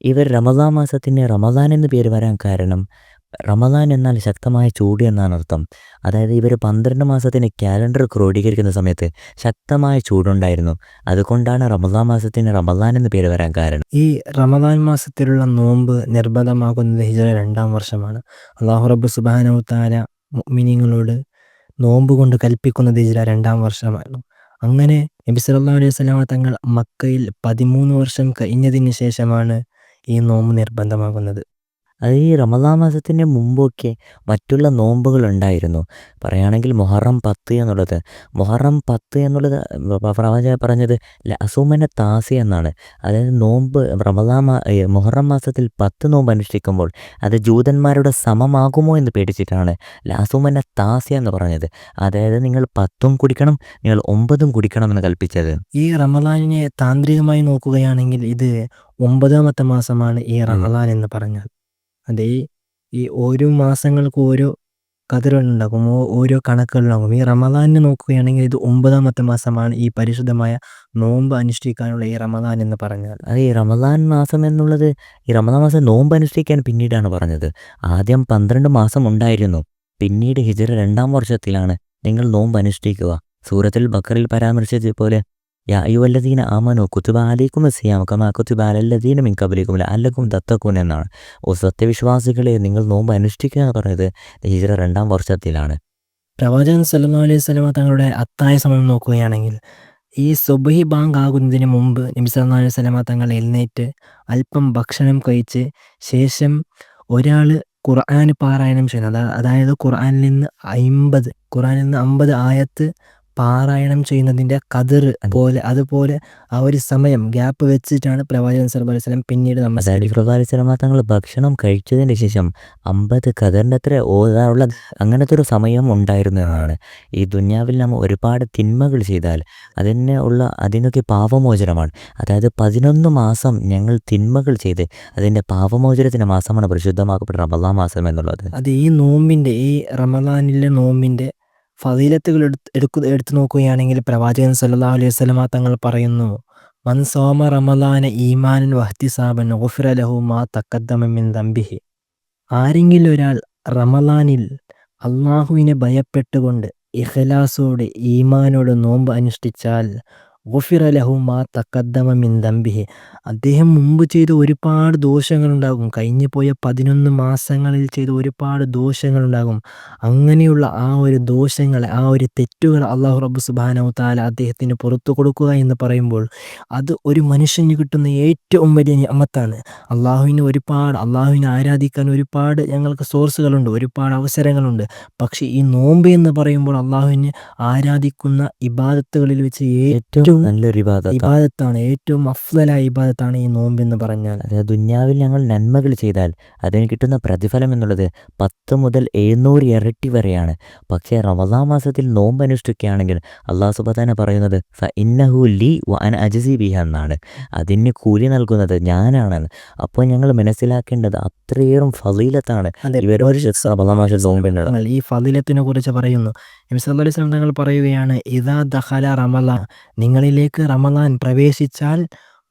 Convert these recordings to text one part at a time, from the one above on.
ഇവർ റമദാൻ മാസത്തിന് റമദാൻ എന്ന് പേര് വരാൻ കാരണം റമദാൻ എന്നാൽ ശക്തമായ ചൂട് എന്നാണ് അർത്ഥം. അതായത് ഇവർ 12 മാസത്തിന് കാലണ്ടർ ക്രോഡീകരിക്കുന്ന സമയത്ത് ശക്തമായ ചൂടുണ്ടായിരുന്നു. അതുകൊണ്ടാണ് റമദാൻ മാസത്തിന് റമദാൻ എന്ന് പേര് വരാൻ കാരണം. ഈ റമദാൻ മാസത്തിലുള്ള നോമ്പ് നിർബന്ധമാകുന്നത് ഹിജ്റ 2-ാം വർഷമാണ്. അല്ലാഹു റബ്ബ് സുബ്ഹാനഹു തആല മുഅ്മിനീങ്ങളോട് നോമ്പ് കൊണ്ട് കൽപ്പിക്കുന്നത് ഹിജ്റ 2-ാം വർഷമാണ്. അങ്ങനെ നബി സല്ലല്ലാഹു അലൈഹി വസല്ലമ തങ്ങൾ മക്കയിൽ 13 വർഷം കഴിഞ്ഞതിന് ശേഷമാണ് ഈ നോമ്പ് നിർബന്ധമാകുന്നത്. അത് ഈ റമദാൻ മാസത്തിന് മുമ്പൊക്കെ മറ്റുള്ള നോമ്പുകളുണ്ടായിരുന്നു. പറയുകയാണെങ്കിൽ മുഹറം 10 എന്നുള്ളത്. മുഹറം 10 എന്നുള്ളത് പ്രവാചകൻ പറഞ്ഞത് ലഅസൂമന താസി എന്നാണ്. അതായത് നോമ്പ് മുഹറം മാസത്തിൽ 10 നോമ്പ് അനുഷ്ഠിക്കുമ്പോൾ അത് ജൂതന്മാരുടെ സമമാകുമോ എന്ന് പേടിച്ചിട്ടാണ് ലഅസൂമന താസി എന്ന് പറഞ്ഞത്. അതായത് നിങ്ങൾ 10ഉം കുടിക്കണം, നിങ്ങൾ 9ഉം കുടിക്കണം എന്ന് കൽപ്പിച്ചത്. ഈ റമദാനിനെ താന്ത്രികമായി നോക്കുകയാണെങ്കിൽ ഇത് 9ാമത്തെ മാസമാണ് ഈ റമദാൻ എന്ന് പറഞ്ഞാൽ. അതെ, ഈ ഓരോ മാസങ്ങൾക്കും ഓരോ കതിറുണ്ടാകും, ഓരോ കണക്കുകളുണ്ടാകും. ഈ റമദാനിനെ നോക്കുകയാണെങ്കിൽ ഇത് 9ാമത്തെ മാസമാണ് ഈ പരിശുദ്ധമായ നോമ്പ് അനുഷ്ഠിക്കാനുള്ള ഈ റമദാൻ എന്ന് പറഞ്ഞാൽ. അത് ഈ റമദാൻ മാസം എന്നുള്ളത് ഈ റമദാൻ മാസം നോമ്പ് അനുഷ്ഠിക്കാൻ പിന്നീടാണ് പറഞ്ഞത്. ആദ്യം 12 മാസം ഉണ്ടായിരുന്നു. പിന്നീട് ഹിജ്റ 2-ാം വർഷത്തിലാണ് നിങ്ങൾ നോമ്പ് അനുഷ്ഠിക്കുക. സൂറത്തുൽ ബഖറയിൽ പരാമർശിച്ചതുപോലെ യാ അയ്യുഹല്ലദീന ആമനൂ കുതിബ അലൈക്കുമുസ് സിയാം കമാ കുതിബ അലല്ലദീന മിൻ ഖബ്ലിക്കും ലഅല്ലക്കും തത്തഖൂൻ എന്നാണ്. സത്യവിശ്വാസികളെ നിങ്ങൾ നോമ്പ് അനുഷ്ഠിക്കുക എന്ന് പറഞ്ഞത് ഹിജ്റ 2-ാം വർഷത്തിലാണ്. പ്രവാചകൻ സല്ലല്ലാഹു അലൈഹി വസല്ലമ തങ്ങളുടെ അത്തായ സമയം നോക്കുകയാണെങ്കിൽ ഈ സുബ്ഹി ബാങ്ക് ആകുന്നതിന് മുമ്പ് നബി സല്ലല്ലാഹു അലൈഹി വസല്ലമ തങ്ങൾ എഴുന്നേറ്റ് അല്പം ഭക്ഷണം കഴിച്ച് ശേഷം ഒരാൾ ഖുർആൻ പാരായണം ചെയ്യുന്നത്, അതായത് ഖുർആനിൽ നിന്ന് 50 ആയത്ത് പാരായണം ചെയ്യുന്നതിൻ്റെ കതിർ പോലെ അതുപോലെ ആ ഒരു സമയം ഗ്യാപ്പ് വെച്ചിട്ടാണ് പ്രവാചകൻ സല്ലല്ലാഹു അലൈഹി വസല്ലം പിന്നീട് അതായത് പ്രവാചകൻ തങ്ങൾ ഭക്ഷണം കഴിച്ചതിന് ശേഷം 50 ഖദറിൻ്റെ അത്ര ഓതാനുള്ള അങ്ങനത്തെ ഒരു സമയം ഉണ്ടായിരുന്നതാണ്. ഈ ദുന്യാവിൽ നമ്മൾ ഒരുപാട് തിന്മകൾ ചെയ്താൽ അതിനൊക്കെ പാപമോചനമാണ്. അതായത് 11 മാസം ഞങ്ങൾ തിന്മകൾ ചെയ്ത് അതിൻ്റെ പാപമോചനത്തിൻ്റെ മാസമാണ് പരിശുദ്ധമാക്കപ്പെട്ട റമദാൻ മാസം എന്നുള്ളത്. അത് ഈ നോമ്പിൻ്റെ ഈ റമദാനിലെ നോമ്പിൻ്റെ ഫളീലത്തുകൾ എടുത്തു നോക്കുകയാണെങ്കിൽ പ്രവാചകൻ സല്ലല്ലാഹു അലൈഹി വസല്ലമ തങ്ങൾ പറയുന്നു, മൻ സോമ റമദാന ഈമാനൻ വഹ്തിസാബൻ ഗുഫിറ ലഹു മാ തഖദ്ദമ മിൻ ദംബിഹി. ആരെങ്കിലും ഒരാൾ റമദാനിൽ അള്ളാഹുവിനെ ഭയപ്പെട്ടുകൊണ്ട് ഇഖ്ലാസോടെ ഈമാനോട് നോമ്പ് അനുഷ്ഠിച്ചാൽ ഗുഫിറ ലഹു മാ തഖദ്ദമ മിൻ ദംബിഹി, അദ്ദേഹം മുമ്പ് ചെയ്ത ഒരുപാട് ദോഷങ്ങളുണ്ടാകും, കഴിഞ്ഞു പോയ 11 മാസങ്ങളിൽ ചെയ്ത ഒരുപാട് ദോഷങ്ങളുണ്ടാകും. അങ്ങനെയുള്ള ആ ഒരു ദോഷങ്ങൾ, ആ ഒരു തെറ്റുകൾ അല്ലാഹു റബ്ബ് സുബ്ഹാനഹു തആല അദ്ദേഹത്തിന് പുറത്തു കൊടുക്കുക എന്ന് പറയുമ്പോൾ അത് ഒരു മനുഷ്യന് കിട്ടുന്ന ഏറ്റവും വലിയ നിഅമത്താണ്. അള്ളാഹുവിനെ ആരാധിക്കാൻ ഒരുപാട് ഞങ്ങൾക്ക് സോഴ്സുകളുണ്ട്, ഒരുപാട് അവസരങ്ങളുണ്ട്. പക്ഷേ ഈ നോമ്പ് എന്ന് പറയുമ്പോൾ അള്ളാഹുവിനെ ആരാധിക്കുന്ന ഇബാദത്തുകളിൽ വെച്ച് ഏറ്റവും നല്ലൊരു ഇബാദത്താണ്, ഏറ്റവും അഫ്ളലായ ഇബാദത്താണ് ഈ നോമ്പ് എന്ന് പറഞ്ഞാൽ. അതായത് ദുന്യാവിൽ ഞങ്ങൾ നന്മകൾ ചെയ്താൽ അതിന് കിട്ടുന്ന പ്രതിഫലം എന്നുള്ളത് 10 മുതൽ 700 ഇരട്ടി വരെയാണ്. പക്ഷേ റമദാൻ മാസത്തിൽ നോമ്പ് അനുഷ്ഠിക്കുകയാണെങ്കിൽ അല്ലാഹു സുബ്ഹാനഹു പറയുന്നത് ഫഇന്നഹു ലീ വഅന അജ്സി ബിഹ എന്നാണ്. അതിന് കൂലി നൽകുന്നത് ഞാനാണെന്ന്. അപ്പോൾ ഞങ്ങൾ മനസ്സിലാക്കേണ്ടത് അത്രയേറെ ഫളീലത്താണ് റമദാൻ മാസത്തിൽ നോമ്പുള്ളത്. ഈ ഫളീലത്തിനെ കുറിച്ച് പറയുന്നു നബി സല്ലല്ലാഹു അലൈഹി വസല്ലം തങ്ങൾ പറയുകയാണ്, ഇദാ ദഖല റമളാൻ, നിങ്ങളിലേക്ക് റമളാൻ പ്രവേശിച്ചാൽ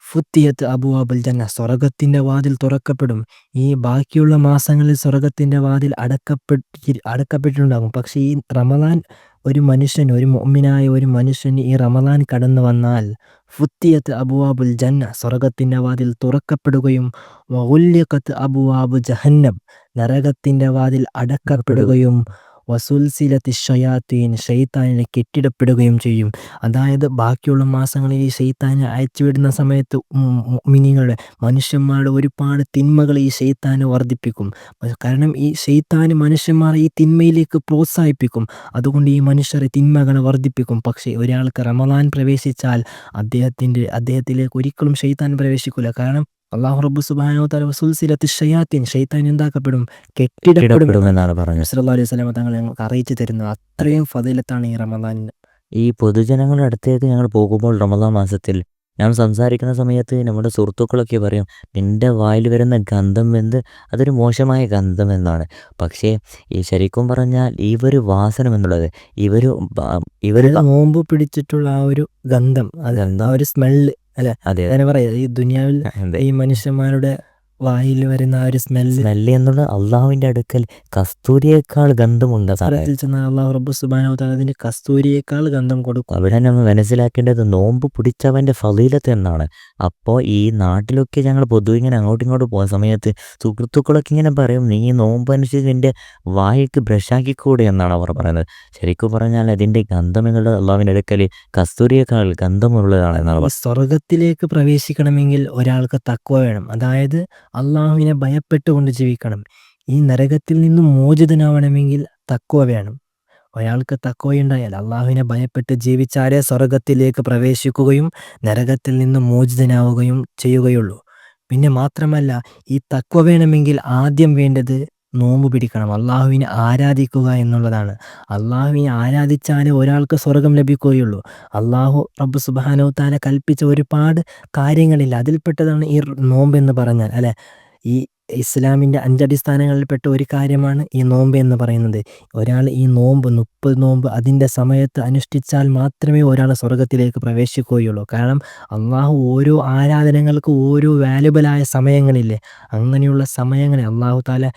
ഫുത്തിയത്ത് അബ്വാബുൽ ജന്ന, സ്വർഗത്തിൻ്റെ വാതിൽ തുറക്കപ്പെടും. ഈ ബാക്കിയുള്ള മാസങ്ങളിൽ സ്വർഗത്തിൻ്റെ വാതിൽ അടക്കപ്പെട്ടിട്ടുണ്ടാകും. പക്ഷേ ഈ റമളാൻ ഒരു മുഅ്മിനായ ഒരു മനുഷ്യന് ഈ റമളാൻ കടന്നു വന്നാൽ ഫുത്തിയത്ത് അബ്വാബുൽ ജന്ന, സ്വർഗത്തിൻ്റെ വാതിൽ തുറക്കപ്പെടുകയും വഗുല്ലിഖത്ത് അബ്വാബു ജഹന്നം, നരകത്തിൻ്റെ വാതിൽ അടക്കപ്പെടുകയും വസുൽസിലത്തി ഷയാത്തീൻ, ശൈത്താനിനെ കെട്ടിടപ്പെടുകയും ചെയ്യും. അതായത് ബാക്കിയുള്ള മാസങ്ങളിൽ ഈ ശൈത്താനെ അയച്ചുവിടുന്ന സമയത്ത് മനുഷ്യന്മാരുടെ ഒരുപാട് തിന്മകൾ ഈ ശൈത്താന് വർദ്ധിപ്പിക്കും. കാരണം ഈ ശൈത്താന് മനുഷ്യന്മാരെ ഈ തിന്മയിലേക്ക് പ്രോത്സാഹിപ്പിക്കും. അതുകൊണ്ട് ഈ മനുഷ്യരെ തിന്മകളെ വർദ്ധിപ്പിക്കും. പക്ഷേ ഒരാൾക്ക് റമളാൻ പ്രവേശിച്ചാൽ അദ്ദേഹത്തിലേക്ക് ഒരിക്കലും ശൈത്താൻ പ്രവേശിക്കില്ല. കാരണം അല്ലാഹു റബ്ബ് സുബ്ഹാനഹു വതആല വസുൽസിലത്തി ഷയാത്തീൻ, ശൈത്താൻ എന്താക്കപ്പെടും, കെട്ടിടപ്പെടുമെന്നാണ് പറഞ്ഞത്. സല്ലല്ലാഹു അലൈഹി വസല്ലം തങ്ങൾ ഞങ്ങൾക്ക് അറിയിച്ചു തരുന്നത്. അത്രയും ഫളീലത്താണ് ഈ റമദാനിന്. ഈ പൊതുജനങ്ങളുടെ അടുത്തേക്ക് ഞങ്ങൾ പോകുമ്പോൾ റമദാൻ മാസത്തിൽ ഞാൻ സംസാരിക്കുന്ന സമയത്ത് നമ്മുടെ സുഹൃത്തുക്കളൊക്കെ പറയും, നിൻ്റെ വായിൽ വരുന്ന ഗന്ധം അതൊരു മോശമായ ഗന്ധം എന്നാണ്. പക്ഷേ ഈ ശരിക്കും പറഞ്ഞാൽ ഈ ഒരു വാസനം എന്നുള്ളത് ഇവർ നോമ്പ് പിടിച്ചിട്ടുള്ള ആ ഒരു ഗന്ധം, ആ ഒരു സ്മെല്ല് അല്ലെ, അതെ അങ്ങനെ പറയാം. ഈ ദുനിയാവിൽ ഈ മനുഷ്യന്മാരുടെ വായിൽ വരുന്ന ആ ഒരു സ്മെല്ല് എന്നുള്ള അള്ളാഹുവിൻ്റെ അടുക്കൽ കസ്തൂരിയേക്കാൾ ഗന്ധമുണ്ട്. സ്ഥലത്തിൽ ചെന്നാൽ അള്ളാഹു റബ്ബ് സുബ്ഹാനഹു വ തആല അതിന് കസ്തൂരിയേക്കാൾ ഗന്ധം കൊടുക്കും. അവിടെ നമ്മൾ മനസ്സിലാക്കേണ്ടത് നോമ്പ് പിടിച്ചവൻ്റെ ഫളീലത്ത് എന്നാണ്. അപ്പോൾ ഈ നാട്ടിലൊക്കെ ഞങ്ങൾ പൊതുവെ ഇങ്ങനെ അങ്ങോട്ടും ഇങ്ങോട്ടും പോകുന്ന സമയത്ത് സുഹൃത്തുക്കളൊക്കെ ഇങ്ങനെ പറയും, നീ നോമ്പ് അനുസരിച്ച് നിൻ്റെ വായിക്ക് ബ്രഷാക്കിക്കൂടെ എന്നാണ് അവർ പറയുന്നത്. ശരിക്കും പറഞ്ഞാൽ അതിൻ്റെ ഗന്ധം എന്നുള്ളത് അള്ളാഹുവിൻ്റെ അടുക്കൽ കസ്തൂരിയേക്കാൾ ഗന്ധമുള്ളതാണ് എന്നാണ് ഈ സ്വർഗത്തിലേക്ക് പ്രവേശിക്കണമെങ്കിൽ ഒരാൾക്ക് തഖ്വ വേണം. അതായത് അള്ളാഹുവിനെ ഭയപ്പെട്ടുകൊണ്ട് ജീവിക്കണം. ഈ നരകത്തിൽ നിന്നും മോചിതനാവണമെങ്കിൽ തഖ്വ വേണം. ഒരാൾക്ക് തഖ്വയുണ്ടായാൽ അള്ളാഹുവിനെ ഭയപ്പെട്ട് ജീവിച്ചാലേ സ്വർഗത്തിലേക്ക് പ്രവേശിക്കുകയും നരകത്തിൽ നിന്നും മോചിതനാവുകയും ചെയ്യുകയുള്ളൂ. പിന്നെ മാത്രമല്ല, ഈ തഖ്വ വേണമെങ്കിൽ ആദ്യം വേണ്ടത് നോമ്പ് പിടിക്കണം, അള്ളാഹുവിനെ ആരാധിക്കുക എന്നുള്ളതാണ്. അള്ളാഹുവിനെ ആരാധിച്ചാലേ ഒരാൾക്ക് സ്വർഗം ലഭിക്കുകയുള്ളൂ. അള്ളാഹു റബ്ബ് സുബ്ഹാനഹു വ തആല കൽപ്പിച്ച ഒരുപാട് കാര്യങ്ങളില്ല, അതിൽപ്പെട്ടതാണ് ഈ നോമ്പ് എന്ന് പറഞ്ഞാൽ, അല്ലെ? ഈ ഇസ്ലാമിൻ്റെ 5 അടിസ്ഥാനങ്ങളിൽപ്പെട്ട ഒരു കാര്യമാണ് ഈ നോമ്പ് എന്ന് പറയുന്നത്. ഒരാൾ ഈ നോമ്പ് 30 നോമ്പ് അതിൻ്റെ സമയത്ത് അനുഷ്ഠിച്ചാൽ മാത്രമേ ഒരാൾ സ്വർഗത്തിലേക്ക് പ്രവേശിക്കുകയുള്ളൂ. കാരണം അള്ളാഹു ഓരോ ആരാധനകൾക്ക് ഓരോ വാല്യുബിളായ സമയങ്ങളില്ലേ, അങ്ങനെയുള്ള സമയങ്ങളിൽ അള്ളാഹു താല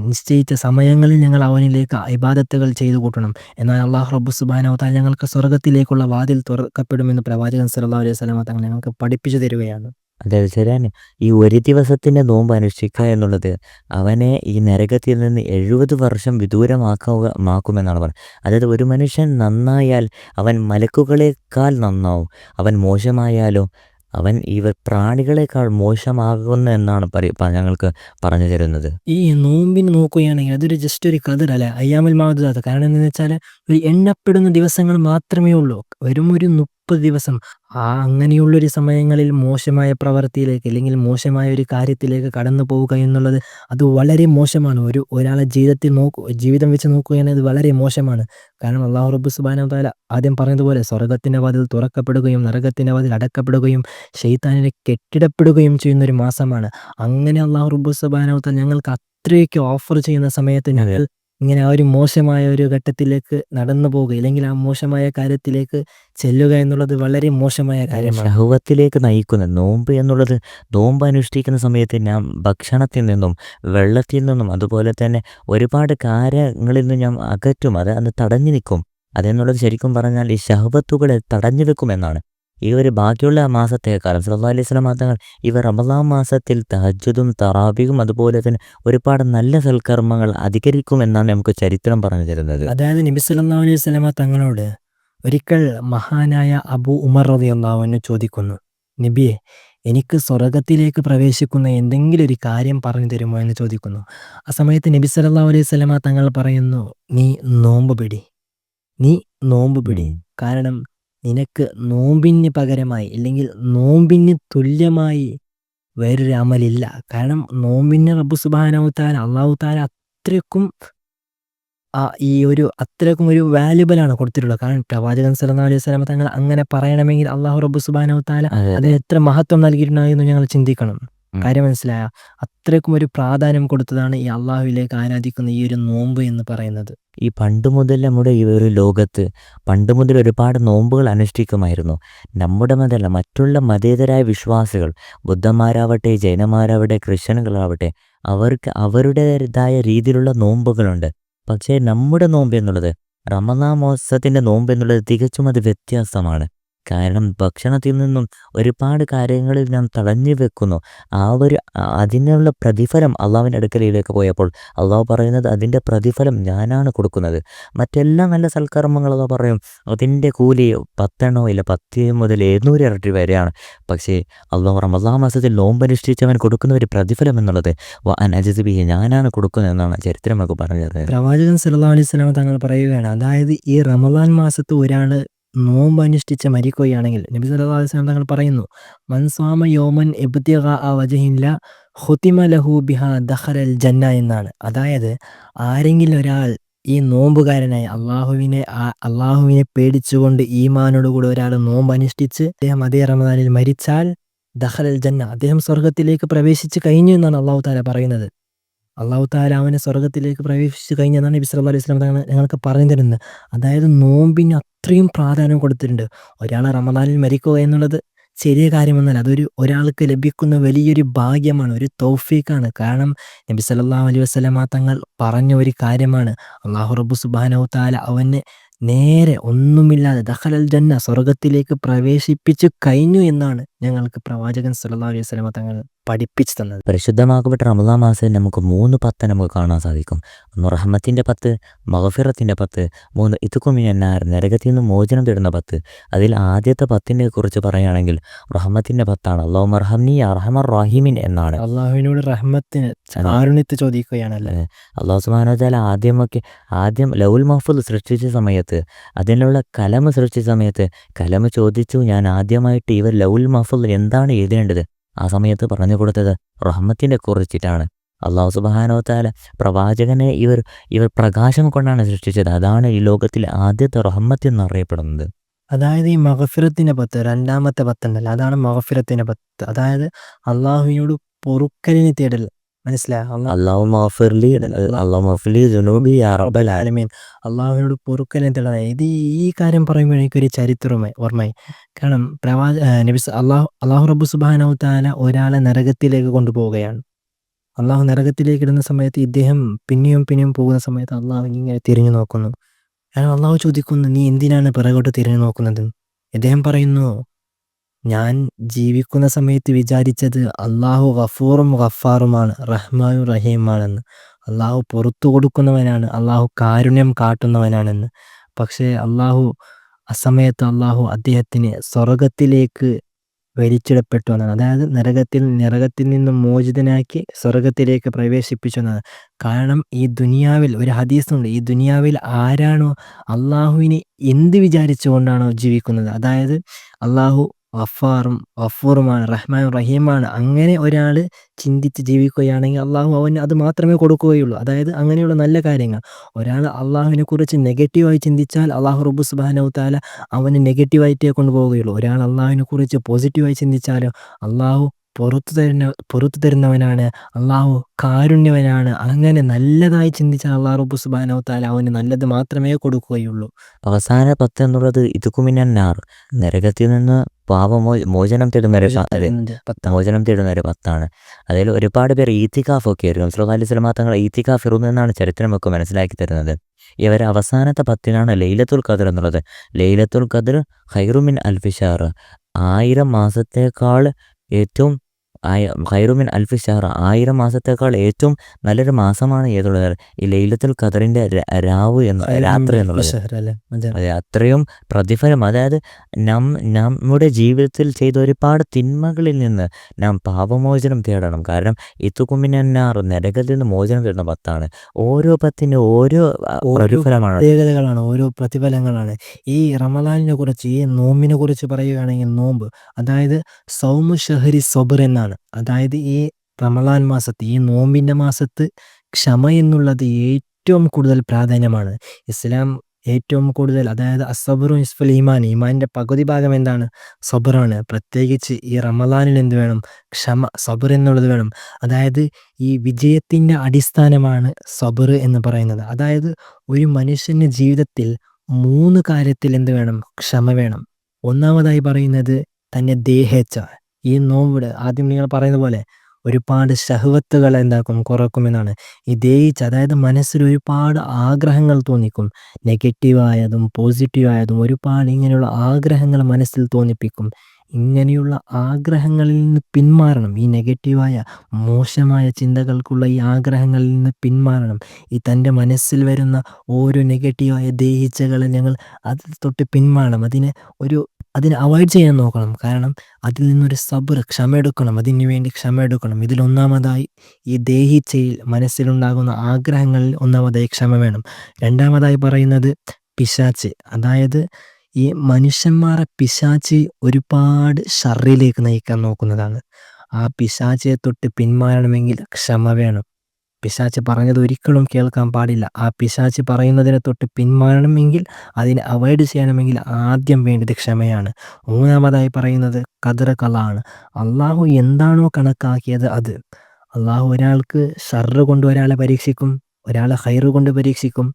നിശ്ചയിച്ച സമയങ്ങളിൽ ഞങ്ങൾ അവനിലേക്ക് ഇബാദത്തുകൾ ചെയ്തു കൂട്ടണം. എന്നാൽ അള്ളാഹു റബ്ബ് സുബ്ഹാനഹു വ തആല ഞങ്ങൾക്ക് സ്വർഗത്തിലേക്കുള്ള വാതിൽ തുറക്കപ്പെടുമെന്ന് പ്രവാചകൻ സല്ലല്ലാഹു അലൈഹി വസല്ലമ തങ്ങൾ ഞങ്ങൾക്ക് പഠിപ്പിച്ചു തരികയാണ്. അതെ, ശരിയാണ്. ഈ ഒരു ദിവസത്തിൻ്റെ നോമ്പ് അനുഷ്ഠിക്കുക എന്നുള്ളത് അവനെ ഈ നരകത്തിൽ നിന്ന് 70 വർഷം മാക്കുമെന്നാണ് പറയുന്നത്. അതായത് ഒരു മനുഷ്യൻ നന്നായാൽ അവൻ മലക്കുകളേക്കാൾ നന്നാവും, അവൻ മോശമായാലോ അവൻ പ്രാണികളെക്കാൾ മോശമാകുന്നു എന്നാണ് ഞങ്ങൾക്ക് പറഞ്ഞു തരുന്നത്. ഈ നോമ്പിന് നോക്കുകയാണെങ്കിൽ അതൊരു ജസ്റ്റ് ഒരു ഖദർ അല്ല, അയ്യാമുൽ മഅദൂദാത്ത്. കാരണം എന്താണെന്ന് വെച്ചാൽ ഒരു എണ്ണപ്പെടുന്ന ദിവസങ്ങൾ മാത്രമേ ഉള്ളൂ, വെറും ഒരു 30 ദിവസം. അങ്ങനെയുള്ളൊരു സമയങ്ങളിൽ മോശമായ പ്രവൃത്തിയിലേക്ക് അല്ലെങ്കിൽ മോശമായ ഒരു കാര്യത്തിലേക്ക് കടന്നു പോവുക എന്നുള്ളത് അത് വളരെ മോശമാണ്. ഒരാളെ ജീവിതം വെച്ച് നോക്കുകയാണെങ്കിൽ അത് വളരെ മോശമാണ്. കാരണം അള്ളാഹു റബ്ബ് സുബ്ഹാനഹു വ തആല ആദ്യം പറഞ്ഞതുപോലെ സ്വർഗത്തിൻ്റെ വാതിൽ തുറക്കപ്പെടുകയും നരകത്തിൻ്റെ വാതിൽ അടക്കപ്പെടുകയും ശൈത്താനിനെ കെട്ടിടപ്പെടുകയും ചെയ്യുന്ന ഒരു മാസമാണ്. അങ്ങനെ അള്ളാഹു റബ്ബ് സുബ്ഹാനഹു വ തആല ഞങ്ങൾക്ക് അത്രയൊക്കെ ഓഫർ ചെയ്യുന്ന സമയത്ത് ഞങ്ങൾ ഇങ്ങനെ ആ ഒരു മോശമായ ഒരു ഘട്ടത്തിലേക്ക് നടന്നു പോവുക അല്ലെങ്കിൽ ആ മോശമായ കാര്യത്തിലേക്ക് ചെല്ലുക എന്നുള്ളത് വളരെ മോശമായ കാര്യമാണ്. ശഹവത്തിലേക്ക് നയിക്കുന്ന നോമ്പ് എന്നുള്ളത്, നോമ്പ് അനുഷ്ഠിക്കുന്ന സമയത്ത് ഞാൻ ഭക്ഷണത്തിൽ നിന്നും വെള്ളത്തിൽ നിന്നും അതുപോലെ തന്നെ ഒരുപാട് കാര്യങ്ങളിൽ നിന്നും ഞാൻ അകറ്റും, അത് തടഞ്ഞു നിൽക്കും. അതെന്നുള്ളത് ശരിക്കും പറഞ്ഞാൽ ഈ ശഹവത്തുകളെ തടഞ്ഞു വെക്കുമെന്നാണ്. ഈ ഒരു ബാക്കിയുള്ള മാസത്തേക്കാളും സല്ലല്ലാഹു അലൈഹി വസല്ലം തങ്ങൾ റമളാൻ മാസത്തിൽ തഹജ്ജുദും തറാബീഹും അതുപോലെ തന്നെ ഒരുപാട് നല്ല സൽക്കർമ്മങ്ങൾ അധികരിക്കുമെന്നാണ് നമുക്ക് ചരിത്രം പറഞ്ഞു തരുന്നത്. അതായത് നബി സല്ലല്ലാഹു അലൈഹി വസല്ലം തങ്ങളോട് ഒരിക്കൽ മഹാനായ അബൂ ഉമർ റളിയല്ലാഹു അൻഹു ചോദിക്കുന്നു, നബിയെ, എനിക്ക് സ്വർഗത്തിലേക്ക് പ്രവേശിക്കുന്ന എന്തെങ്കിലും ഒരു കാര്യം പറഞ്ഞു തരുമോ എന്ന് ചോദിക്കുന്നു. ആ സമയത്ത് നബി സല്ലല്ലാഹു അലൈഹി വസല്ലം തങ്ങൾ പറയുന്നു, നീ നോമ്പ് പിടി. കാരണം നിനക്ക് നോമ്പിന് പകരമായി അല്ലെങ്കിൽ നോമ്പിന് തുല്യമായി വേറൊരു അമലില്ല. കാരണം നോമ്പിന് റബ്ബ് സുബ്ഹാനഹു തആല അല്ലാഹു തആല അത്രയ്ക്കും അത്രയ്ക്കും ഒരു വാല്യുബിൾ ആണ് കൊടുത്തിട്ടുള്ളത്. കാരണം പ്രവാചകൻ സല്ലല്ലാഹു അലൈഹി വസല്ലം തങ്ങൾ അങ്ങനെ പറയണമെങ്കിൽ അല്ലാഹു റബ്ബ് സുബ്ഹാനഹു തആല അതിന് എത്ര മഹത്വം നൽകിയിട്ടുണ്ടായിരുന്നു ഞങ്ങൾ ചിന്തിക്കണം. കാര്യം മനസ്സിലായ? അത്രയ്ക്കും ഒരു പ്രാധാന്യം കൊടുത്തതാണ് ഈ അള്ളാഹുവിലേക്ക് ആരാധിക്കുന്ന ഈ ഒരു നോമ്പ് എന്ന് പറയുന്നത്. ഈ പണ്ട് മുതൽ നമ്മുടെ ഈ ഒരു ലോകത്ത് പണ്ട് മുതൽ ഒരുപാട് നോമ്പുകൾ അനുഷ്ഠിക്കുമായിരുന്നു. നമ്മുടെ മതമല്ല, മറ്റുള്ള മതേതരായ വിശ്വാസികൾ, ബുദ്ധന്മാരാവട്ടെ ജൈനന്മാരാവട്ടെ ക്രിസ്ത്യനുകളാവട്ടെ, അവർക്ക് അവരുടേതായ രീതിയിലുള്ള നോമ്പുകളുണ്ട്. പക്ഷേ നമ്മുടെ നോമ്പ് എന്നുള്ളത്, റമളാൻ മാസത്തിൻ്റെ നോമ്പ് എന്നുള്ളത് തികച്ചും അത് വ്യത്യാസമാണ്. കാരണം ഭക്ഷണത്തിൽ നിന്നും ഒരുപാട് കാര്യങ്ങളിൽ നാം തടഞ്ഞു വെക്കുന്നു. അതിനുള്ള പ്രതിഫലം അള്ളാഹുവിൻ്റെ അടുക്കലേക്ക് പോയപ്പോൾ അള്ളാഹു പറയുന്നത് അതിൻ്റെ പ്രതിഫലം ഞാനാണ് കൊടുക്കുന്നത്. മറ്റെല്ലാ നല്ല സൽക്കർമ്മങ്ങൾ അള്ളാഹു പറയും അതിൻ്റെ കൂലി 10 ഇല്ല 10 മുതൽ 700 ഇരട്ടി വരെയാണ്. പക്ഷേ അള്ളാഹു റമളാൻ മാസത്തിൽ നോമ്പനുഷ്ഠിച്ചവൻ കൊടുക്കുന്ന ഒരു പ്രതിഫലം എന്നുള്ളത് അനജസിബിഹി ഞാനാണ് കൊടുക്കുന്നതെന്നാണ് ചരിത്രം നമുക്ക് പറഞ്ഞത്. പ്രവാചകൻ സല്ലല്ലാഹു അലൈഹി വസല്ലം തങ്ങൾ പറയുകയാണ്, അതായത് ഈ റമളാൻ മാസത്ത് ഒരാൾ നോമ്പ് അനുഷ്ഠിച്ച് മരിക്കുകയാണെങ്കിൽ നബി സല്ലല്ലാഹു അലൈഹി വസല്ലം തങ്ങൾ പറയുന്നു, മൻ സ്വാമ യൗമൻ ഇബ്തിഗാഅ വജ്ഹില്ലാ ഖുതിമ ലഹു ബിഹാ ദഖലൽ ജന്ന എന്നാണ്. അതായത് ആരെങ്കിലും ഒരാൾ ഈ നോമ്പുകാരനായി അള്ളാഹുവിനെ പേടിച്ചുകൊണ്ട് ഈമാനോടുകൂടി ഒരാൾ നോമ്പ് അനുഷ്ഠിച്ച് അദ്ദേഹം അതേ റമദാനിൽ മരിച്ചാൽ ദഖലൽ ജന്ന, അദ്ദേഹം സ്വർഗത്തിലേക്ക് പ്രവേശിച്ച് കഴിഞ്ഞു എന്നാണ് അള്ളാഹു തആല പറയുന്നത്. അള്ളാഹു തആല അവനെ സ്വർഗത്തിലേക്ക് പ്രവേശിച്ചു കഴിഞ്ഞെന്നാണ് നബി സല്ലല്ലാഹു അലൈഹി വസല്ലം തങ്ങൾ ഞങ്ങൾക്ക് പറഞ്ഞു തരുന്നത്. അതായത് നോമ്പിന് അത്രയും പ്രാധാന്യം കൊടുത്തിട്ടുണ്ട്. ഒരാൾ റമദാനിൽ മരിക്കുക എന്നുള്ളത് ചെറിയ കാര്യമൊന്നുമല്ല. അതൊരു ഒരാൾക്ക് ലഭിക്കുന്ന വലിയൊരു ഭാഗ്യമാണ്, ഒരു തൗഫീഖാണ്. കാരണം നബി സല്ലല്ലാഹു അലൈഹി വസല്ലമ തങ്ങൾ പറഞ്ഞ ഒരു കാര്യമാണ്. അല്ലാഹു റബ്ബ് സുബ്ഹാനഹു തആല അവനെ നേരെ ഒന്നുമില്ലാതെ ദഖലൽ ജന്ന, സ്വർഗ്ഗത്തിലേക്ക് പ്രവേശിപ്പിച്ചു കഴിഞ്ഞു എന്നാണ് ഞങ്ങൾക്ക് പ്രവാചകൻ സല്ലല്ലാഹു അലൈഹി വസല്ലമ തങ്ങൾ പഠിപ്പിച്ചു തന്നത്. പരിശുദ്ധമാക്കപ്പെട്ട റമദാൻ മാസത്തിൽ നമുക്ക് 3 പത്ത് നമുക്ക് കാണാൻ സാധിക്കും. ഒന്ന് റഹ്മത്തിൻ്റെ 10, മഗ്ഫിറത്തിൻ്റെ 10, 3 ഇത്ഖു മിനന്നാർ, നരകത്തിൽ നിന്ന് മോചനം തരുന്ന 10. അതിൽ ആദ്യത്തെ 10നെ കുറിച്ച് പറയുകയാണെങ്കിൽ റഹ്മത്തിൻ്റെ 10ആണ്. അല്ലാഹുമ്മ അർഹംനി യാ അർഹമർ റഹീമിൻ എന്നാണ്. അള്ളാഹുവിനോട് റഹ്മത്തിന്, കാരുണ്യത്തെ ചോദിക്കുകയാണല്ലേ. അല്ലാഹു സുബ്ഹാനഹു വ തആല ആദ്യം ലൗൽ മഹ്ഫൂദ് സൃഷ്ടിച്ച സമയത്ത്, അതിനുള്ള കലം സൃഷ്ടിച്ച സമയത്ത് കലം ചോദിച്ചു, ഞാൻ ആദ്യമായിട്ട് ഇവർ ലൗൽ മഹ്ഫൂദിൽ എന്താണ് എഴുതേണ്ടത്? ആ സമയത്ത് പറഞ്ഞു കൊടുത്തത് റഹ്മത്തിനെ കുറിച്ചിട്ടാണ്. അല്ലാഹു സുബ്ഹാനഹു വ തആല പ്രവാചകനെ ഇവർ പ്രകാശം കൊണ്ടാണ് സൃഷ്ടിച്ചത്. അതാണ് ഈ ലോകത്തിൽ ആദ്യത്തെ റഹ്മത്ത് എന്നറിയപ്പെടുന്നത്. അതായത് ഈ മഗ്ഫിറത്തിന്റെ 10, രണ്ടാമത്തെ 10 ഉണ്ടല്ലോ, അതാണ് മഗ്ഫിറത്തിന്റെ 10. അതായത് അള്ളാഹുവിനോട് പൊറുക്കലിനെ തേടൽ. മനസ്സിലായോ? അല്ലാഹുമ്മ ഗഫിർലി ദുനൂബി യാ റബ്ബൽ ആലമീൻ. അള്ളാഹുവിനോട് പൊറുക്കലിനെ തേടാൻ. ഇത് ഈ കാര്യം പറയുമ്പോൾ എനിക്കൊരു ചരിത്രമായി ഓർമ്മയായി. കാരണം അള്ളാഹു റബ്ബ് സുബ്ഹാനഹു തആല ഒരാളെ നരകത്തിലേക്ക് കൊണ്ടുപോവുകയാണ്. അള്ളാഹു നരകത്തിലേക്ക് ഇടുന്ന സമയത്ത് ഇദ്ദേഹം പിന്നെയും പിന്നെയും പോകുന്ന സമയത്ത് അള്ളാഹു ഇങ്ങനെ തിരിഞ്ഞു നോക്കുന്നു. കാരണം അള്ളാഹു ചോദിക്കുന്നു, നീ എന്തിനാണ് പിറകോട്ട് തിരിഞ്ഞു നോക്കുന്നത്? ഇദ്ദേഹം പറയുന്നു, ഞാൻ ജീവിക്കുന്ന സമയത്ത് വിചാരിച്ചത് അള്ളാഹു ഗഫൂറും ഗഫാറുമാണ്, റഹ്മാനും റഹീമാണെന്ന്. അള്ളാഹു പുറത്തു കൊടുക്കുന്നവനാണ്, അള്ളാഹു കാരുണ്യം കാട്ടുന്നവനാണെന്ന്. പക്ഷേ അസമയത്ത് അള്ളാഹു അദ്ദേഹത്തിന് സ്വർഗത്തിലേക്ക് വലിച്ചിടപ്പെട്ടു എന്നാണ്. അതായത് നരകത്തിൽ നിന്നും മോചിതനാക്കി സ്വർഗത്തിലേക്ക് പ്രവേശിപ്പിച്ചു എന്നാണ്. കാരണം ഈ ദുനിയാവിൽ ഒരു ഹദീസുണ്ട്, ഈ ദുനിയാവിൽ ആരാണോ അള്ളാഹുവിനെ എന്ത് വിചാരിച്ചുകൊണ്ടാണോ ജീവിക്കുന്നത്, അതായത് അള്ളാഹു ഗഫൂറുമാണ്, റഹ്മാനും റഹീമാണ്, അങ്ങനെ ഒരാൾ ചിന്തിച്ച് ജീവിക്കുകയാണെങ്കിൽ അള്ളാഹു അവന് അത് മാത്രമേ കൊടുക്കുകയുള്ളൂ. അതായത് അങ്ങനെയുള്ള നല്ല കാര്യങ്ങൾ. ഒരാൾ അള്ളാഹുവിനെ കുറിച്ച് നെഗറ്റീവായി ചിന്തിച്ചാൽ അള്ളാഹു റബ്ബ് സുബ്ഹാനഹു തആല അവന് നെഗറ്റീവായിട്ടേ കൊണ്ടുപോവുകയുള്ളൂ. ഒരാൾ അള്ളാഹുവിനെ കുറിച്ച് പോസിറ്റീവായി ചിന്തിച്ചാലോ അള്ളാഹു പുറത്തു തരുന്നവനാണ്, അള്ളാഹു കാരുണ്യവനാണ്. അങ്ങനെ നല്ലതായി ചിന്തിച്ചാൽ അള്ളാഹു റബ്ബ് സുബ്ഹാനഹു തആല അവന് നല്ലത് മാത്രമേ കൊടുക്കുകയുള്ളൂ. അവസാന 10 എന്നുള്ളത് ഇത്ഖു മിനന്നാർ, നരകത്തിൽ നിന്ന് മോചനം തേടുന്ന ഒരു മോചനം തേടുന്ന ഒരു 10ആണ്. അതിൽ ഒരുപാട് പേർ ഈത്തിക്കാഫ് ഒക്കെ ആയിരുന്നു. റസൂലുള്ളാഹി സ്വല്ലല്ലാഹു അലൈഹി വസല്ലം തങ്ങൾ ഈത്തിക്കാഫ് ഇരുന്നു എന്നാണ് ചരിത്രമൊക്കെ മനസ്സിലാക്കി തരുന്നത്. ഇവർ അവസാനത്തെ 10നാണ് ലൈലത്തുൽ ഖദ്ർ എന്നുള്ളത്. ലൈലത്തുൽ ഖദ്ർ ഖൈറു മിൻ അൽഫി ഷഹർ, 1000 മാസത്തേക്കാൾ ഏറ്റവും ഖൈറു മിൻ അൽഫി ഷഹർ, 1000 മാസത്തേക്കാൾ ഏറ്റവും നല്ലൊരു മാസമാണ് ഏതുള്ളത്? ഈ ലൈലത്തുൽ ഖദ്റിന്റെ രാത്രി എന്നുള്ളത്. അതെ, അത്രയും പ്രതിഫലം. അതായത് നമ്മുടെ ജീവിതത്തിൽ ചെയ്ത ഒരുപാട് തിന്മകളിൽ നിന്ന് നാം പാപമോചനം തേടണം. കാരണം ഇത്ഖു മിനന്നാർ, നരകത്തിൽ നിന്ന് മോചനം തേടുന്ന 10ആണ്. ഓരോ 10ന് ഓരോ പ്രതിഫലമാണ്, പ്രത്യേകതകളാണ്, ഓരോ പ്രതിഫലങ്ങളാണ്. ഈ റമളാനിനെ കുറിച്ച്, ഈ നോമ്പിനെ കുറിച്ച് പറയുകയാണെങ്കിൽ, നോമ്പ് അതായത് സൗമു ഷഹരി സബർ എന്നാണ്. അതായത് ഈ റമളാൻ മാസത്ത്, ഈ നോമ്പിന്റെ മാസത്ത് ക്ഷമ എന്നുള്ളത് ഏറ്റവും കൂടുതൽ പ്രാധാന്യമാണ്. ഇസ്ലാം ഏറ്റവും കൂടുതൽ, അതായത് അസ്സബ്റു നിസ്ഫുൽ ഈമാൻ, ഈമാനിന്റെ പകുതി ഭാഗം എന്താണ്? സബറാണ്. പ്രത്യേകിച്ച് ഈ റമളാനിൽ എന്ത് വേണം? ക്ഷമ, സബർ എന്നുള്ളത് വേണം. അതായത് ഈ വിജയത്തിന്റെ അടിസ്ഥാനമാണ് സബർ എന്ന് പറയുന്നത്. അതായത് ഒരു മനുഷ്യന്റെ ജീവിതത്തിൽ 3 കാര്യത്തിൽ എന്ത് വേണം? ക്ഷമ വേണം. ഒന്നാമതായി പറയുന്നത് തന്റെ ദേഹേച്ഛ. ഈ നോമ്പ് ആദ്യം നിങ്ങൾ പറയുന്ന പോലെ ഒരുപാട് ശഹ്വത്തുകൾ എന്താക്കും? കുറക്കുമെന്നാണ്. ഈ ദേഹിച്ച്, അതായത് മനസ്സിൽ ഒരുപാട് ആഗ്രഹങ്ങൾ തോന്നിക്കും. നെഗറ്റീവായതും പോസിറ്റീവായതും ഒരുപാട് ഇങ്ങനെയുള്ള ആഗ്രഹങ്ങൾ മനസ്സിൽ തോന്നിപ്പിക്കും. ഇങ്ങനെയുള്ള ആഗ്രഹങ്ങളിൽ നിന്ന് പിന്മാറണം. ഈ നെഗറ്റീവായ മോശമായ ചിന്തകൾക്കുള്ള ഈ ആഗ്രഹങ്ങളിൽ നിന്ന് പിന്മാറണം. ഈ തൻ്റെ മനസ്സിൽ വരുന്ന ഓരോ നെഗറ്റീവായ ദേഹിച്ചകളെ ഞങ്ങൾ അതിൽ തൊട്ട് പിന്മാറണം. അതിനെ അവോയ്ഡ് ചെയ്യാൻ നോക്കണം. കാരണം അതിൽ നിന്നൊരു സബർ, ക്ഷമയെടുക്കണം. അതിനു വേണ്ടി ക്ഷമയെടുക്കണം. ഇതിലൊന്നാമതായി ഈ ദേഹിച്ചയിൽ മനസ്സിലുണ്ടാകുന്ന ആഗ്രഹങ്ങളിൽ ഒന്നാമതായി ക്ഷമ വേണം. രണ്ടാമതായി പറയുന്നത് പിശാച്. അതായത് ഈ മനുഷ്യന്മാരെ പിശാച് ഒരുപാട് ഷർറിലേക്ക് നയിക്കാൻ നോക്കുന്നതാണ്. ആ പിശാചിനെ തൊട്ട് പിന്മാറണമെങ്കിൽ ക്ഷമ വേണം. പിശാച് പറഞ്ഞത് ഒരിക്കലും കേൾക്കാൻ പാടില്ല. ആ പിശാച് പറയുന്നതിനെ തൊട്ട് പിന്മാറണമെങ്കിൽ, അതിനെ അവോയ്ഡ് ചെയ്യണമെങ്കിൽ ആദ്യം വേണ്ടത് ക്ഷമയാണ്. മൂന്നാമതായി പറയുന്നത് ഖദർ ഖളാണ്. അള്ളാഹു എന്താണോ കണക്കാക്കിയത് അത്. അള്ളാഹു ഒരാൾക്ക് ഷർറ് കൊണ്ട് ഒരാളെ പരീക്ഷിക്കും, ഒരാളെ ഖൈറ് കൊണ്ട് പരീക്ഷിക്കും.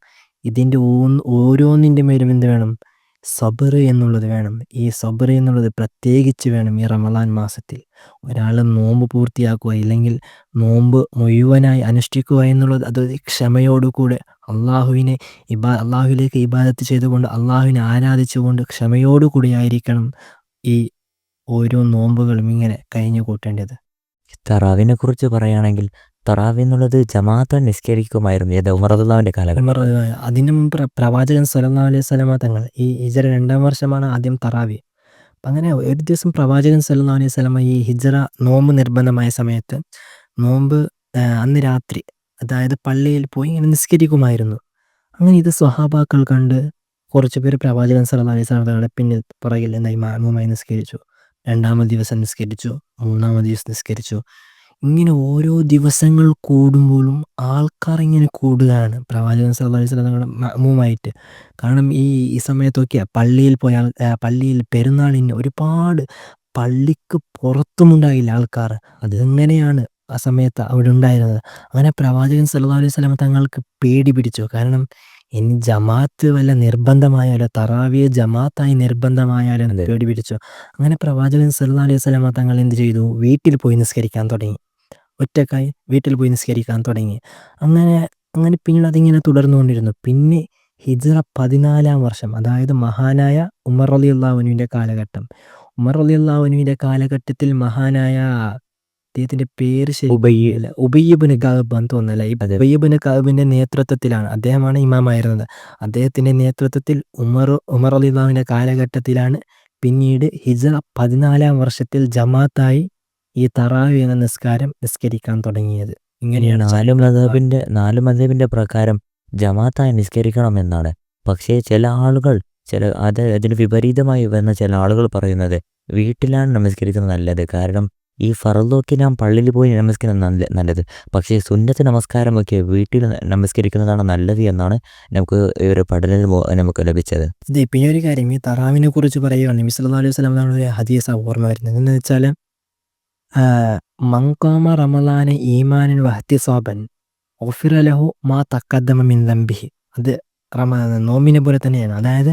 ഇതിൻ്റെ ഓരോന്നിൻ്റെ മേലും എന്ത് വേണം? സബർ എന്നുള്ളത് വേണം. ഈ സബർ എന്നുള്ളത് പ്രത്യേകിച്ച് വേണം ഈ റമളാൻ മാസത്തിൽ. ഒരാൾ നോമ്പ് പൂർത്തിയാക്കുക, ഇല്ലെങ്കിൽ നോമ്പ് മുഴുവനായി അനുഷ്ഠിക്കുക എന്നുള്ളത് അത് ക്ഷമയോടുകൂടെ അള്ളാഹുവിലേക്ക് ഇബാദത്ത് ചെയ്തുകൊണ്ട് അള്ളാഹുവിനെ ആരാധിച്ചുകൊണ്ട് ക്ഷമയോടുകൂടി ആയിരിക്കണം ഈ ഓരോ നോമ്പുകളും ഇങ്ങനെ കഴിഞ്ഞു കൂട്ടേണ്ടത്. തറാവിനെ കുറിച്ച് പറയുകയാണെങ്കിൽ തറാവി എന്നുള്ളത് ജമാഅത്തായി നിസ്കരിക്കുമായിരുന്നു. ഏത് ഉമർ റളിയല്ലാഹുവിന്റെ കാലഘട്ടം. അതിനു മുമ്പ് പ്രവാചകൻ സ്വല്ലല്ലാഹു അലൈഹി വസല്ലമ തങ്ങൾ ഈ ഹിജ്റ 2-ാം വർഷമാണ് ആദ്യം തറാവി. അപ്പം അങ്ങനെ ഒരു ദിവസം പ്രവാചകൻ സ്വല്ലല്ലാഹു അലൈഹി വസല്ലമ ഈ ഹിജ്റ നോമ്പ് നിർബന്ധമായ സമയത്ത് നോമ്പ് അന്ന് രാത്രി, അതായത് പള്ളിയിൽ പോയി ഇങ്ങനെ നിസ്കരിക്കുമായിരുന്നു. അങ്ങനെ ഇത് സ്വഹാബാക്കൾ കണ്ട് കുറച്ച് പേര് പ്രവാചകൻ സ്വല്ലല്ലാഹു അലൈഹി വസല്ലമ തങ്ങളുടെ പിന്നിൽ പുറകിൽ എന്തായി മാമുമായി നിസ്കരിച്ചു. 2-ാമത് ദിവസം നിസ്കരിച്ചു, 3-ാമത് ദിവസം നിസ്കരിച്ചു. ഇങ്ങനെ ഓരോ ദിവസങ്ങൾ കൂടുമ്പോഴും ആൾക്കാർ ഇങ്ങനെ കൂടുകയാണ് പ്രവാചകൻ സ്വല്ലല്ലാഹു അലൈഹി വസല്ലം തങ്ങളുടെ മഅ്മൂമായിട്ട്. കാരണം ഈ സമയത്തൊക്കെ പള്ളിയിൽ പോയാൽ പള്ളിയിൽ പെരുന്നാളിന് ഒരുപാട് പള്ളിക്ക് പുറത്തുമുണ്ടായില്ല ആൾക്കാർ. അതെങ്ങനെയാണ് ആ സമയത്ത് അവിടെ ഉണ്ടായിരുന്നത്. അങ്ങനെ പ്രവാചകൻ സ്വല്ലല്ലാഹു അലൈഹി വസല്ലം തങ്ങൾക്ക് പേടി പിടിച്ചു. കാരണം ഇനി ജമാഅത്ത് വല്ല നിർബന്ധമായാലോ, തറാവിയെ ജമാഅത്തായി നിർബന്ധമായാലോ എന്ന് പേടി പിടിച്ചു. അങ്ങനെ പ്രവാചകൻ സ്വല്ലല്ലാഹു അലൈഹി വസല്ലം തങ്ങൾ എന്ത് ചെയ്തു, വീട്ടിൽ പോയി നിസ്കരിക്കാൻ തുടങ്ങി. ഒറ്റക്കായി വീട്ടിൽ പോയി നിസ്കരിക്കാൻ തുടങ്ങി. അങ്ങനെ പിന്നീട് അതിങ്ങനെ തുടർന്നുകൊണ്ടിരുന്നു. പിന്നെ ഹിജ്റ 14-ാം വർഷം, അതായത് മഹാനായ ഉമർ റളിയല്ലാഹു അൻഹുവിൻ്റെ കാലഘട്ടം. ഉമർ റളിയല്ലാഹു അൻഹുവിൻ്റെ കാലഘട്ടത്തിൽ മഹാനായ അദ്ദേഹത്തിൻ്റെ പേര് ശരിയല്ല, ഉബയ്യ് ഇബ്നു കഅബ് എന്ന് തോന്നുന്നല്ലേ. ഈ ഉബയ്യ് ഇബ്നു കഅബിൻ്റെ നേതൃത്വത്തിലാണ്, അദ്ദേഹമാണ് ഇമാമായിരുന്നത്. അദ്ദേഹത്തിൻ്റെ നേതൃത്വത്തിൽ ഉമർ റളിയല്ലാഹു അൻഹുവിൻ്റെ കാലഘട്ടത്തിലാണ് പിന്നീട് ഹിജ്റ 14-ാം വർഷത്തിൽ ജമാഅത്തായി ഈ തറാവി എന്ന നിസ്കാരം നിസ്കരിക്കാൻ തുടങ്ങിയത്. ഇങ്ങനെയാണ് നാല് മദ്ഹബിന്റെ പ്രകാരം ജമാഅത്തായി നിസ്കരിക്കണം എന്നാണ്. പക്ഷേ ചില ആളുകൾ അതിന് വിപരീതമായി വരുന്ന ചില ആളുകൾ പറയുന്നത് വീട്ടിലാണ് നമസ്കരിക്കുന്നത് നല്ലത്. കാരണം ഈ ഫർളൊക്കെ നാം പള്ളിയിൽ പോയി നമസ്കരിക്കുന്നത് നല്ലത്. പക്ഷേ സുന്നത്ത് നമസ്കാരമൊക്കെ വീട്ടിൽ നമസ്കരിക്കുന്നതാണ് നല്ലത് എന്നാണ് നമുക്ക് ഈ ഒരു പഠനം നമുക്ക് ലഭിച്ചത്. പിന്നെ ഒരു കാര്യം, ഈ തറാവിനെ കുറിച്ച് പറയുകയാണ് നബി സല്ലല്ലാഹു അലൈഹി വസല്ലം തങ്ങളുടെ ഹദീസാണ് ഓർമ്മ വരുന്നത്. എന്ന് വെച്ചാൽ മൻ ഖാമ റമളാന ഈമാനൻ വഹ്തിസാബൻ ഗുഫിറ ലഹു മാ തഖദ്ദമ മിൻ ദംബിഹി. അത് നോമ്പിനെ പോലെ തന്നെയാണ്. അതായത്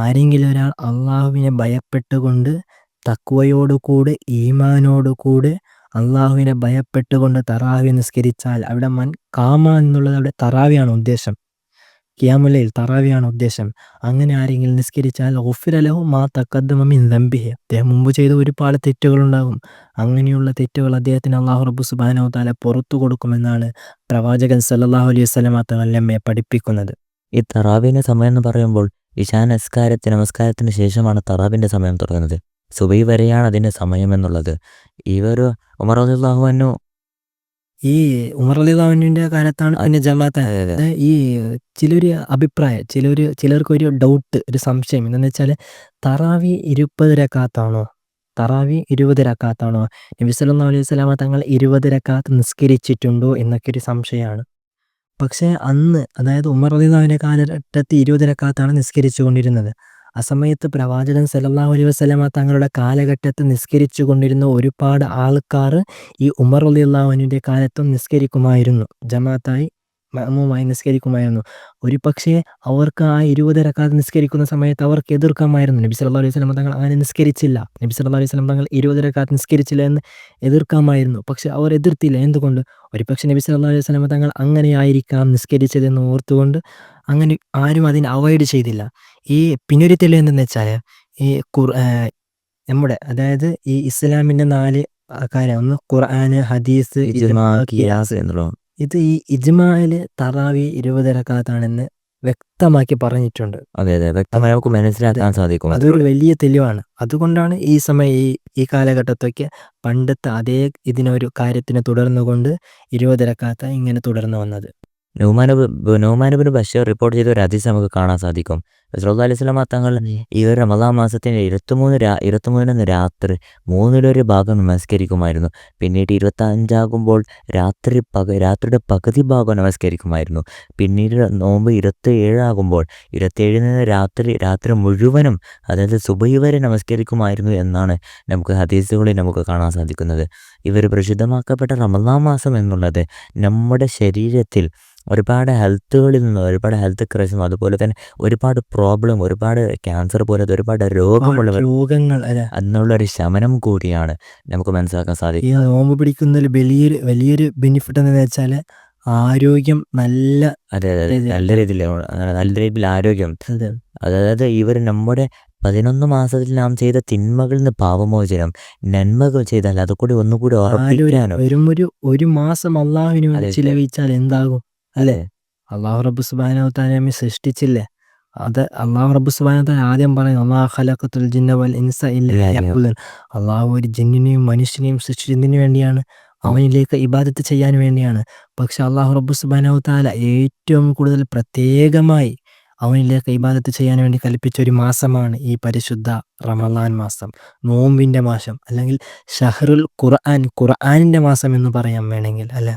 ആരെങ്കിലും ഒരാൾ അള്ളാഹുവിനെ ഭയപ്പെട്ടുകൊണ്ട് തഖ്വയോടുകൂടെ ഈമാനോടുകൂടെ അള്ളാഹുവിനെ ഭയപ്പെട്ടുകൊണ്ട് തറാവി നിസ്കരിച്ചാൽ, അവിടെ മൻ ഖാമ എന്നുള്ളത് അവിടെ തറാവിയാണ് ഉദ്ദേശം, ഖിയാമുൽ ലൈൽ തറാവിയാണ് ഉദ്ദേശം. അങ്ങനെ ആരെങ്കിലും നിസ്കരിച്ചാൽ ഗുഫിറ ലഹു മാ തഖദ്ദമ മിൻ ദംബിഹി, അദ്ദേഹം മുമ്പ് ചെയ്ത ഒരുപാട് തെറ്റുകളുണ്ടാകും. അങ്ങനെയുള്ള തെറ്റുകൾ അദ്ദേഹത്തിന് അല്ലാഹു റബ്ബ് സുബ്ഹാനഹു വ തആല പുറത്തു കൊടുക്കുമെന്നാണ് പ്രവാചകൻ സല്ലല്ലാഹു അലൈഹി വസല്ലമ തങ്ങൾ നമ്മെ പഠിപ്പിക്കുന്നത്. ഈ തറാവിന്റെ സമയം എന്ന് പറയുമ്പോൾ ഇശാ നമസ്കാരത്തിന് ശേഷമാണ് തറാവിന്റെ സമയം തുടങ്ങുന്നത്. സുബഹി വരെയാണ് അതിന്റെ സമയം എന്നുള്ളത്. ഈ ഒരു ഉമർ റളിയല്ലാഹു അൻഹു ഈ ഉമർ റളിയല്ലാഹു അൻഹുവിന്റെ കാലത്താണ് പിന്നെ ജമാഅത്ത്. ഈ ചിലർക്കൊരു ഡൗട്ട്, ഒരു സംശയം എന്താണെന്ന് വെച്ചാൽ, തറാവി 20 റക്അത്താണോ, തറാവി 20 റക്അത്താണോ, നബി സല്ലല്ലാഹു അലൈഹി വസല്ലമ തങ്ങൾ 20 റക്അത്ത് നിസ്കരിച്ചിട്ടുണ്ടോ എന്നൊക്കെ ഒരു സംശയമാണ്. പക്ഷേ അന്ന്, അതായത് ഉമർ റളിയല്ലാഹു അൻഹുവിന്റെ കാലഘട്ടത്തിൽ 20 റക്അത്താണ് നിസ്കരിച്ചു കൊണ്ടിരുന്നത്. ആ സമയത്ത് പ്രവാചകൻ സല്ലല്ലാഹു അലൈഹി വസല്ലമ തങ്ങളുടെ കാലഘട്ടത്തിൽ നിസ്കരിച്ചു കൊണ്ടിരുന്ന ഒരുപാട് ആൾക്കാർ ഈ ഉമർ റളിയല്ലാഹു അൻഹുവിന്റെ കാലത്തും നിസ്കരിക്കുമായിരുന്നു, ജമാഅത്തായി മഅ്മൂമായി നിസ്കരിക്കുമായിരുന്നു. ഒരു പക്ഷേ അവർക്ക് ആ 20 റക്അത്ത് നിസ്കരിക്കുന്ന സമയത്ത് അവർക്ക് എതിർക്കാമായിരുന്നു. നബി സല്ലല്ലാഹു അലൈഹി വസല്ലം തങ്ങൾ അങ്ങനെ നിസ്കരിച്ചില്ല, നബി സല്ലല്ലാഹു അലൈഹി വസല്ലം തങ്ങൾ 20 റക്അത്ത് നിസ്കരിച്ചില്ല എന്ന് എതിർക്കാമായിരുന്നു. പക്ഷെ അവർ എതിർത്തില്ല. എന്തുകൊണ്ട്? ഒരു പക്ഷേ നബി സല്ലല്ലാഹു അലൈഹി വസല്ലം തങ്ങൾ അങ്ങനെയായിരിക്കാം നിസ്കരിച്ചതെന്ന് ഓർത്തുകൊണ്ട് അങ്ങനെ ആരും അതിനെ അവോയ്ഡ് ചെയ്തില്ല. ഈ പിന്നൊരു തെളിവ് എന്തെന്ന് വെച്ചാൽ, ഈ നമ്മുടെ, അതായത് ഈ ഇസ്ലാമിൻ്റെ 4 കാര്യം, ഒന്ന് ഖുർആന്, ഹദീസ്, ഇജ്മാ, ഖിയാസ് എന്നുള്ളതാണ്. ഇത് ഈ ഇജ്മായിൽ തറാവി 20 റക്അത്താണെന്ന് വ്യക്തമാക്കി പറഞ്ഞിട്ടുണ്ട്. അതെ, വ്യക്തമായി നമുക്ക് മനസ്സിലാക്കാൻ സാധിക്കും. അതൊരു വലിയ തെളിവാണ്. അതുകൊണ്ടാണ് ഈ കാലഘട്ടത്തൊക്കെ പണ്ടത്തെ അതേ ഇതിനൊരു കാര്യത്തിന് തുടർന്നുകൊണ്ട് 20 റക്അത്ത് ഇങ്ങനെ തുടർന്നു വന്നത്. നൗമാൻ ഇബ്നു ബഷീർ റിപ്പോർട്ട് ചെയ്ത ഒരു ഹദീസ് നമുക്ക് കാണാൻ സാധിക്കും. റസൂലുള്ളാഹി സ്വല്ലല്ലാഹു അലൈഹി വസല്ലം തങ്ങൾ ഈ ഒരു റമളാൻ മാസത്തിന്റെ 23 രാത്രി 1/3 ഭാഗം നമസ്കരിക്കുമായിരുന്നു. പിന്നീട് 25 രാത്രിയുടെ പകുതി ഭാഗം നമസ്കരിക്കുമായിരുന്നു. പിന്നീട് നോമ്പ് 27 രാത്രി മുഴുവനും, അതായത് സുബഹി വരെ നമസ്കരിക്കുമായിരുന്നു എന്നാണ് നമുക്ക് ഹദീസുകളിൽ നമുക്ക് കാണാൻ സാധിക്കുന്നത്. ഇവർ പ്രസിദ്ധമാക്കപ്പെട്ട റമളാൻ മാസം എന്നുള്ളത് നമ്മുടെ ശരീരത്തിൽ ഒരുപാട് ഹെൽത്ത് ക്രൈസും അതുപോലെ തന്നെ ഒരുപാട് പ്രോബ്ലം, ഒരുപാട് ക്യാൻസർ പോലത്തെ ഒരുപാട് ഒരുപാട് രോഗമുള്ളവർ രോഗങ്ങൾ അല്ലെ അതിനുള്ളൊരു ശമനം കൂടിയാണ് നമുക്ക് മനസ്സിലാക്കാൻ ഈ സാധിക്കും. നോമ്പ് പിടിക്കുന്നതിൽ വലിയൊരു ബെനിഫിറ്റ് എന്താണെന്ന് വെച്ചാൽ ആരോഗ്യം നല്ല അതെ, അതെ. രീതിയിൽ നല്ല രീതിയിൽ ആരോഗ്യം. അതെ. അതായത് ഇവർ നമ്മുടെ 11 മാസത്തിൽ നാം ചെയ്ത തിന്മകളിൽ നിന്ന് പാപമോചനം, നന്മകൾ ചെയ്താൽ അതുകൂടി ഒന്നുകൂടി ഉറപ്പിക്കാനും. വെറും ഒരു മാസം അള്ളാഹുവിന് വേണ്ടി അതെ, ചിലവഴിച്ചാൽ എന്താകും അല്ലെ? അതെ. അള്ളാഹു റബ്ബ് സുബ്ഹാനഹു വ തആല നമ്മെ സൃഷ്ടിച്ചില്ലേ? അത് അള്ളാഹു റബ്ബ് സുബ്ഹാനഹു വ തആല ആദ്യം പറയുന്നു വമാ ഖലഖതുൽ ജിന്ന വൽ ഇൻസ ഇല്ലാ ലിയഅ്ബുദൂൻ. അള്ളാഹു ഒരു ജിന്നിനെയും മനുഷ്യനെയും സൃഷ്ടിച്ചതിന് വേണ്ടിയാണ്, അവനിലേക്ക് ഇബാദത്ത് ചെയ്യാൻ വേണ്ടിയാണ്. പക്ഷെ അള്ളാഹു റബ്ബ് സുബ്ഹാനഹു വ തആല ഏറ്റവും കൂടുതൽ പ്രത്യേകമായി അവനിലേക്ക് ഇബാദത്ത് ചെയ്യാൻ വേണ്ടി കൽപ്പിച്ച ഒരു മാസമാണ് ഈ പരിശുദ്ധ റമളാൻ മാസം, നോമ്പിന്റെ മാസം, അല്ലെങ്കിൽ ഷഹ്റുൽ ഖുർആൻ, ഖുർആനിന്റെ മാസം എന്ന് പറയാം വേണമെങ്കിൽ അല്ലെ?